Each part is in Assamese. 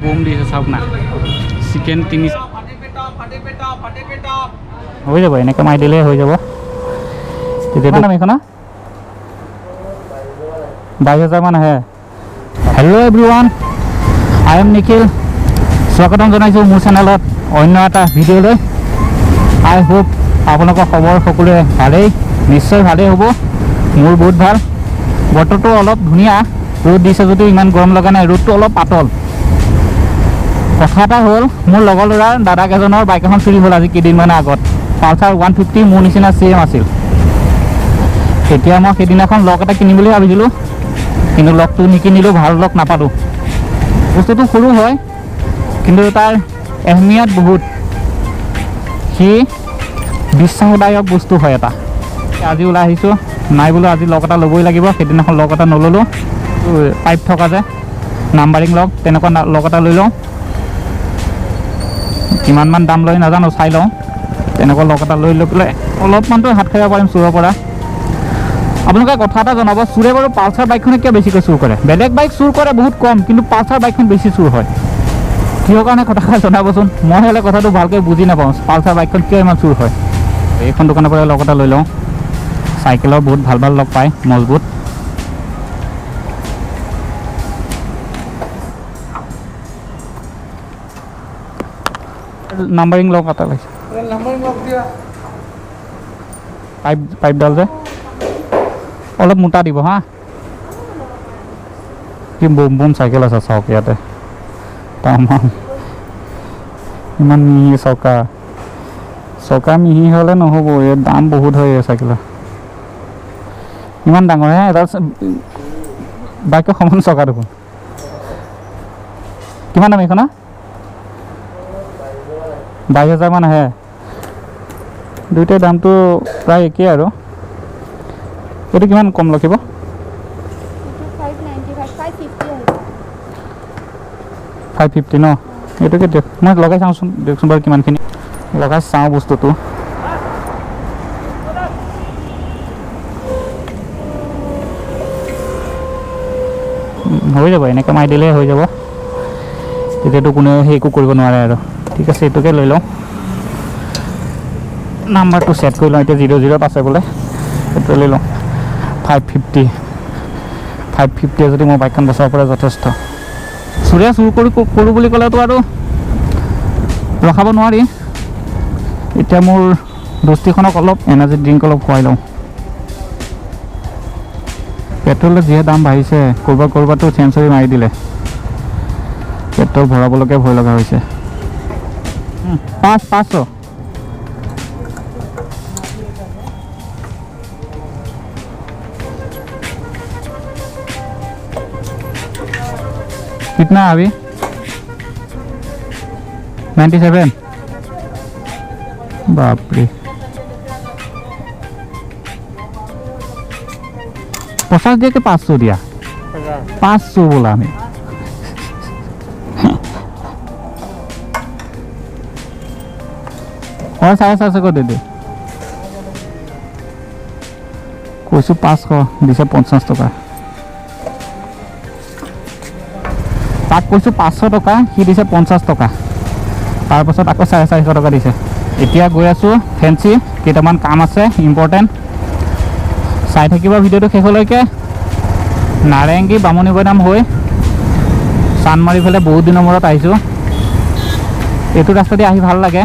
বোম দিছে চাওক না চিকেন 3 হৈ যাব এনেকৈ মাৰি দিলে হৈ যাব তেতিয়া দাম এইখন 22,000 মান আহে hello' everyone I am Nikhil স্বাগতম জনাইছোঁ মোৰ চেনেলত অন্য এটা ভিডিঅ'লৈ আই হোপ আপোনালোকৰ খবৰ সকলোৰে ভালেই নিশ্চয় ভালেই হ'ব মোৰ বহুত ভাল বতৰটো অলপ ধুনীয়া ৰ'দ দিছে যদিও ইমান গৰম লগা নাই ৰ'দটো অলপ পাতল কথা এটা হ'ল মোৰ লগৰ ল'ৰাৰ দাদাক এজনৰ বাইক এখন চুৰি হ'ল আজি কেইদিনমানৰ আগত পালচাৰ 150 মোৰ নিচিনা চেম আছিল এতিয়া মই সেইদিনাখন লক এটা কিনিম বুলি ভাবিছিলোঁ কিন্তু লকটো নিকিনিলোঁ ভাল লক নাপালোঁ বস্তুটো সৰু হয় কিন্তু তাৰ এহমিয়ত বহুত সি বিশ্বাসদায়ক বস্তু হয় এটা আজি ওলাই আহিছোঁ নাই বোলো আজি লক এটা ল'বই লাগিব সেইদিনাখন লক এটা নল'লোঁ পাইপ থকা যে নাম্বাৰিং লক তেনেকুৱা লক এটা লৈ লওঁ কিমানমান দাম লৈ নাজানো চাই লওঁ তেনেকুৱা লক এটা লৈ পেলাই অলপমানতো হাত খাব পাৰিম চুৰৰ পৰা আপোনালোকে কথা এটা জনাব চুৰে বাৰু পালচাৰ বাইকখনে কিয় বেছিকৈ চুৰ কৰে বেলেগ বাইক চুৰ কৰে বহুত কম কিন্তু পালচাৰ বাইকখন বেছি চুৰ হয় কিহৰ কাৰণে কথাষাৰ জনাবচোন মই হ'লে কথাটো ভালকৈ বুজি নাপাওঁ পালচাৰ বাইকখন কিয় ইমান চুৰ হয় এইখন দোকানৰ পৰা লক এটা লৈ লওঁ চাইকেলৰ বহুত ভাল ভাল লক পায় মজবুত নাম্বাৰিং লক এটা লাগিছে পাইপডাল যে অলপ মোটা দিব হা কি বম বম চাইকেল আছে চাওক ইয়াতে তামান ইমান মিহি চকা মিহি হ'লে নহ'ব ইয়াৰ দাম বহুত হয় এই চাইকেলৰ ইমান ডাঙৰ হে এটা বাইকৰ সমান চকা দেখোন কিমান দাম এইখন 22,000 মান আহে দুইটাৰ দামটো প্ৰায় একেই আৰু এইটো কিমান কম লখিব 550 ন এইটোকে দিয়ক মই লগাই চাওঁচোন দিয়কচোন বাৰু কিমানখিনি লগাই চাওঁ বস্তুটো হৈ যাব এনেকৈ মাৰি দিলে হৈ যাব তেতিয়াতো কোনেও সেই একো কৰিব নোৱাৰে আৰু ঠিক আছে এইটোকে লৈ লওঁ নাম্বাৰটো ছেট কৰি লওঁ এতিয়া 00 আছে বোলে এইটো লৈ লওঁ 550 যদি মই বাইকখন বচাব পাৰে যথেষ্ট চুৰে চুৰ কৰোঁ বুলি ক'লেতো আৰু ৰখাব নোৱাৰি এতিয়া মোৰ দোস্তিখনক অলপ এনাৰ্জি ড্ৰিংক অলপ খুৱাই লওঁ পেট্ৰলৰ যিহে দাম বাঢ়িছে ক'ৰবাতো চেঞ্চুৰী মাৰি দিলে পেট্ৰল ভৰাবলৈকে ভয় লগা হৈছে 500 कितना अभी 97 बाप रे 50 दे के 500 दिया 500 बोला हमें और 750 को दे दे কৈছোঁ 500 দিছে 50 টকা তাক কৈছোঁ 500 টকা সি দিছে 50 টকা তাৰপাছত আকৌ 450 টকা দিছে এতিয়া গৈ আছোঁ ফেঞ্চি কেইটামান কাম আছে ইম্পৰ্টেণ্ট চাই থাকিব ভিডিঅ'টো শেষলৈকে নাৰেংগী বামুণী বৈনাম হৈ চানমাৰি ফালে বহুত দিনৰ মূৰত আহিছোঁ এইটো ৰাস্তা দি আহি ভাল লাগে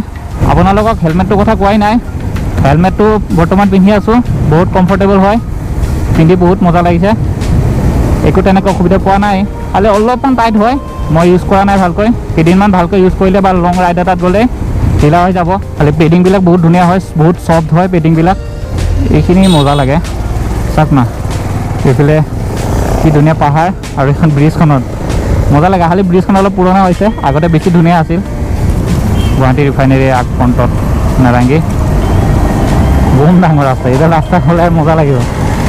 আপোনালোকক হেলমেটটোৰ কথা কোৱাই নাই হেলমেটটো বৰ্তমান পিন্ধি আছোঁ বহুত কমফৰ্টেবল হয় পিন্ধি বহুত মজা লাগিছে একো তেনেকৈ অসুবিধা পোৱা নাই খালি অলপমান টাইট হয় মই ইউজ কৰা নাই ভালকৈ কেইদিনমান ভালকৈ ইউজ কৰিলে বা লং ৰাইড এটাত গ'লে ঢিলা হৈ যাব খালি পেডিংবিলাক বহুত ধুনীয়া হয় বহুত ছফ্ট হয় পেডিংবিলাক এইখিনি মজা লাগে চাওক না এইফালে কি ধুনীয়া পাহাৰ আৰু এখন ব্ৰিজখনত মজা লাগে খালি ব্ৰিজখন অলপ পুৰণা হৈছে আগতে বেছি ধুনীয়া আছিল গুৱাহাটী ৰিফাইনেৰী আগ ফ্ৰণ্টত নাৰেংগী বহুত ডাঙৰ ৰাস্তা এইডাল ৰাস্তা হ'লে মজা লাগিব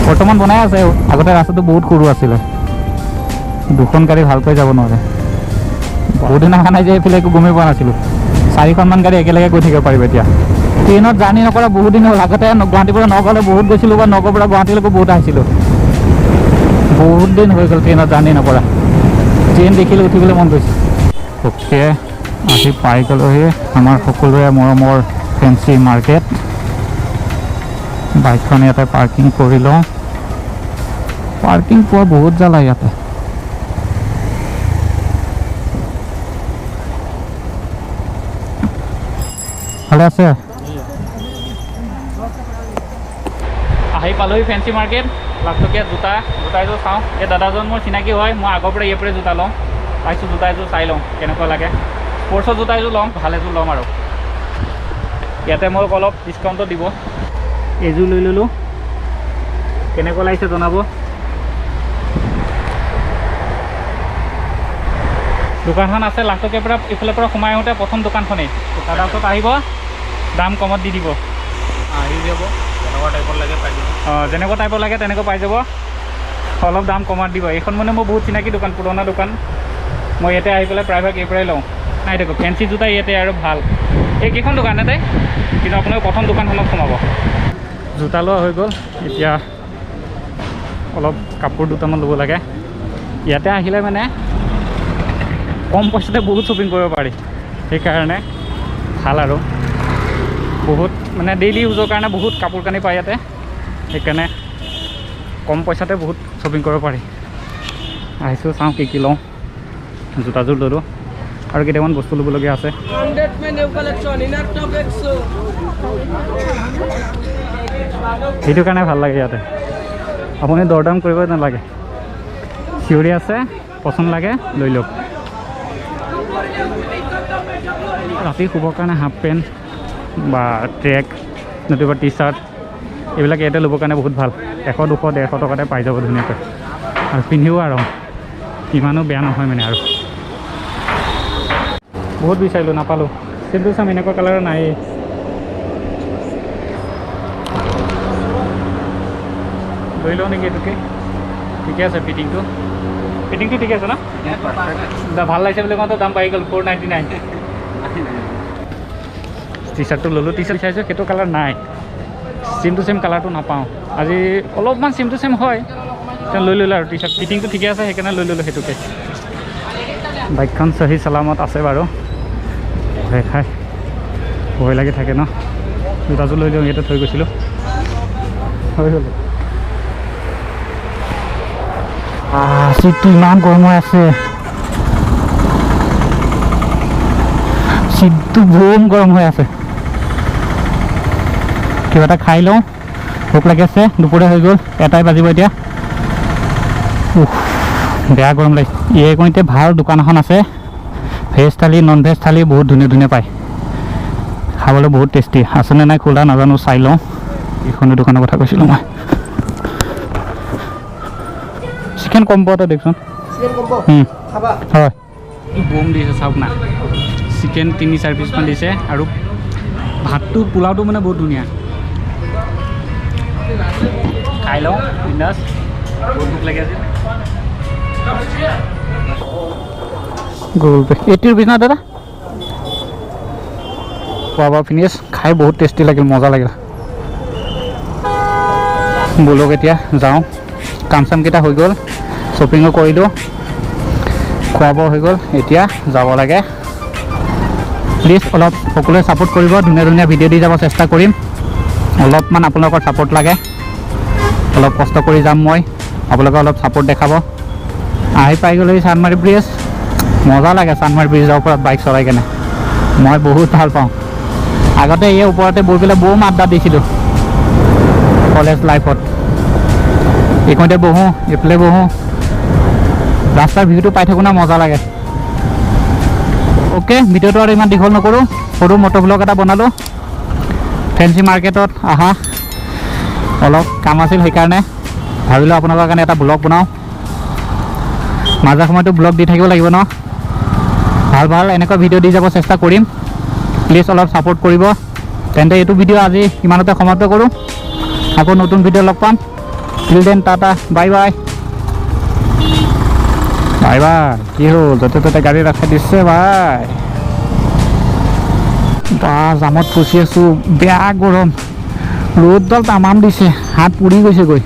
বৰ্তমান বনাই আছে আগতে ৰাস্তাটো বহুত সৰু আছিলে দুখন গাড়ী ভালকৈ যাব নোৱাৰে বহুত দিন অহা নাই যে এইফালে একো গমেই পোৱা নাছিলোঁ 4খনমান গাড়ী একেলগে গৈ থাকিব পাৰিব এতিয়া ট্ৰেইনত জাৰ্ণি নকৰা বহুত দিন হ'ল আগতে গুৱাহাটীৰ পৰা নগাঁৱলৈ বহুত গৈছিলোঁ বা নগাঁৱৰ পৰা গুৱাহাটীলৈকে বহুত আহিছিলোঁ বহুত দিন হৈ গ'ল ট্ৰেইনত জাৰ্ণি নকৰা ট্ৰেইন দেখিলে উঠিবলৈ মন গৈছে ওকে আহি পাই গ'লোহি আমাৰ সকলোৰে মৰমৰ ফেঞ্চি মাৰ্কেট। বাইকখন ইয়াতে পাৰ্কিং কৰি লওঁ। পাৰ্কিং পোৱা বহুত জ্বালা ইয়াতে। ভালে আছে? আহি পালোহি ফেঞ্চি মাৰ্কেট। লাষ্টকীয়া জোতা এযোৰ চাওঁ। এই দাদাজন মোৰ চিনাকি হয়, মই আগৰ পৰা ইয়াৰ পৰাই জোতা লওঁ। পাইছোঁ জোতা এযোৰ চাই লওঁ কেনেকুৱা লাগে। স্পৰ্টছৰ জোতা এযোৰ ল'ম, ভাল এযোৰ ল'ম আৰু ইয়াতে মোক অলপ ডিছকাউণ্টটো দিব। এযোৰ লৈ ল'লোঁ, কেনেকুৱা লাগিছে জনাব। দোকানখন আছে লাষ্টকে পৰা ইফালৰ পৰা সোমাই আহোঁতে প্ৰথম দোকানখনেই। দাদাৰ ওচৰত আহিব, দাম কমত দি দিব। আহি যাব যেনেকুৱা টাইপৰ লাগে পাই যাব। যেনেকুৱা টাইপৰ লাগে তেনেকুৱা পাই যাব, অলপ দাম কমত দিব। এইখন মানে মোৰ বহুত চিনাকি দোকান, পুৰণা দোকান। মই ইয়াতে আহি পেলাই প্ৰায়ভাগ এই পৰাই লওঁ। নাই দেখো ফেঞ্চি জোতা ইয়াতে আৰু ভাল। এইকেইখন দোকানতে, কিন্তু আপোনালোকে প্ৰথম দোকানখনত সোমাব। জোতা লোৱা হৈ গ'ল, এতিয়া অলপ কাপোৰ দুটামান ল'ব লাগে। ইয়াতে আহিলে মানে কম পইচাতে বহুত শ্বপিং কৰিব পাৰি, সেইকাৰণে ভাল আৰু বহুত মানে ডেইলি ইউজৰ কাৰণে বহুত কাপোৰ কানি পায় ইয়াতে, সেইকাৰণে কম পইচাতে বহুত শ্বপিং কৰিব পাৰি। আহিছোঁ, চাওঁ কি কি লওঁ। জোতাযোৰ ল'লোঁ আৰু কেইটামান বস্তু ল'বলগীয়া আছে। সেইটো কাৰণে ভাল লাগে ইয়াতে, আপুনি দৰদাম কৰিব নালাগে। চিঞৰি আছে, পচন্দ লাগে লৈ লওক। ৰাতি শুবৰ কাৰণে হাফ পেণ্ট বা ট্ৰেক নতুবা টি চাৰ্ট এইবিলাক ইয়াতে ল'বৰ কাৰণে বহুত ভাল। 100, 200, 150 টকাতে পাই যাব ধুনীয়াকৈ, আৰু পিন্ধিও আৰাম, ইমানো বেয়া নহয় মানে। আৰু বহুত বিচাৰিলোঁ, নাপালোঁ। কিন্তু চাম এনেকুৱা কালাৰৰ নায়েই। লৈ লওঁ নেকি এইটোকে? ঠিকে আছে ফিটিংটো ঠিকে আছে ন? ভাল লাগিছে বুলি কওঁতে দাম বাঢ়ি গ'ল, 499। টি চাৰ্টটো ল'লোঁ, টি চাৰ্ট চাইছোঁ সেইটো কালাৰ নাই, চেম টু চেম কালাৰটো নাপাওঁ। আজি অলপমান চেম টু চেম হয়, তেতিয়া লৈ ল'লোঁ আৰু টি চাৰ্ট ফিটিংটো ঠিকে আছে, সেইকাৰণে লৈ ল'লোঁ সেইটোকে। বাইকখন চহি চালামত আছে বাৰু, ভয় লাগি থাকে ন। জোতাযোৰ লৈ লওঁ, ইয়াতে থৈ গৈছিলোঁ, হৈ গ'ল। চিটটো ইমান গৰম হৈ আছে, চিটটো বম গৰম হৈ আছে। কিবা এটা খাই লওঁ, ভোক লাগি আছে, দুপৰীয়া হৈ গ'ল, 1টাই বাজিব এতিয়া। বেয়া গৰম লাগিছে। এইকণতে ভাল দোকান এখন আছে, ভেজ থালি নন ভেজ থালি বহুত ধুনীয়া ধুনীয়া পায়, খাবলৈ বহুত টেষ্টি। আছেনে নাই খোলা নাজানো, চাই লওঁ। এইখনৰ দোকানৰ কথা কৈছিলোঁ মই। চিকেন কম্ব এটা দেখোন, হয় বম দিছে চাওক না। চিকেন 3-4 পিচমান দিছে, আৰু ভাতটো পোলাওটো মানে বহুত ধুনীয়া। খাই লওঁ বিন্দাছ, বহুত ভোক লাগি আছে। গুগল পে 80 ৰুপিজ না দাদা? খোৱা বোৱা ফিনিছ, খাই বহুত টেষ্টি লাগিল, মজা লাগিল। ব'লক এতিয়া যাওঁ, কাম চামকেইটা হৈ গ'ল, শ্বপিঙো কৰিলোঁ, খোৱা বোৱা হৈ গ'ল, এতিয়া যাব লাগে। প্লিজ অলপ সকলোৱে ছাপোৰ্ট কৰিব, ধুনীয়া ধুনীয়া ভিডিঅ' দি যাব চেষ্টা কৰিম। অলপমান আপোনালোকৰ ছাপোৰ্ট লাগে, অলপ কষ্ট কৰি যাম মই, আপোনালোকে অলপ ছাপোৰ্ট দেখাব। আহি পাই গ'লেহি চান্দমাৰী ব্ৰিজ, মজা লাগে চান্দমাৰী ব্ৰিজৰ ওপৰত বাইক চলাই কেনে, মই বহুত ভাল পাওঁ। আগতে এই ওপৰতে বহি পেলাই বম আড্ডা দিছিলোঁ কলেজ লাইফত। এইখনতে বহোঁ, এইফালে বহোঁ, ৰাস্তাৰ ভিউটো পাই থাকোঁ না, মজা লাগে। অ'কে, ভিডিঅ'টো আৰু ইমান দীঘল নকৰোঁ, সৰু মটৰ ব্লগ এটা বনালোঁ। ফেঞ্চি মাৰ্কেটত আহা, অলপ কাম আছিল, সেইকাৰণে ভাবিলোঁ আপোনালোকৰ কাৰণে এটা ব্লগ বনাওঁ। মাজে সময়তো ব্লগ দি থাকিব লাগিব ন, ভাল ভাল এনেকুৱা ভিডিঅ' দি যাব চেষ্টা কৰিম। প্লিজ অলপ ছাপোৰ্ট কৰিব। তেন্তে এইটো ভিডিঅ' আজি ইমানতে সমাপ্ত কৰোঁ, আকৌ নতুন ভিডিঅ' লগ পাম। Till then Tata, bye bye. Bye bye. কি হ'ল, য'তে ত'তে গাড়ী ৰাখাই দিছে ভাই। বা জামত ফচি আছোঁ, বেয়া গৰম, ৰ'দডাল তামাম দিছে, হাত পুৰি গৈছেগৈ।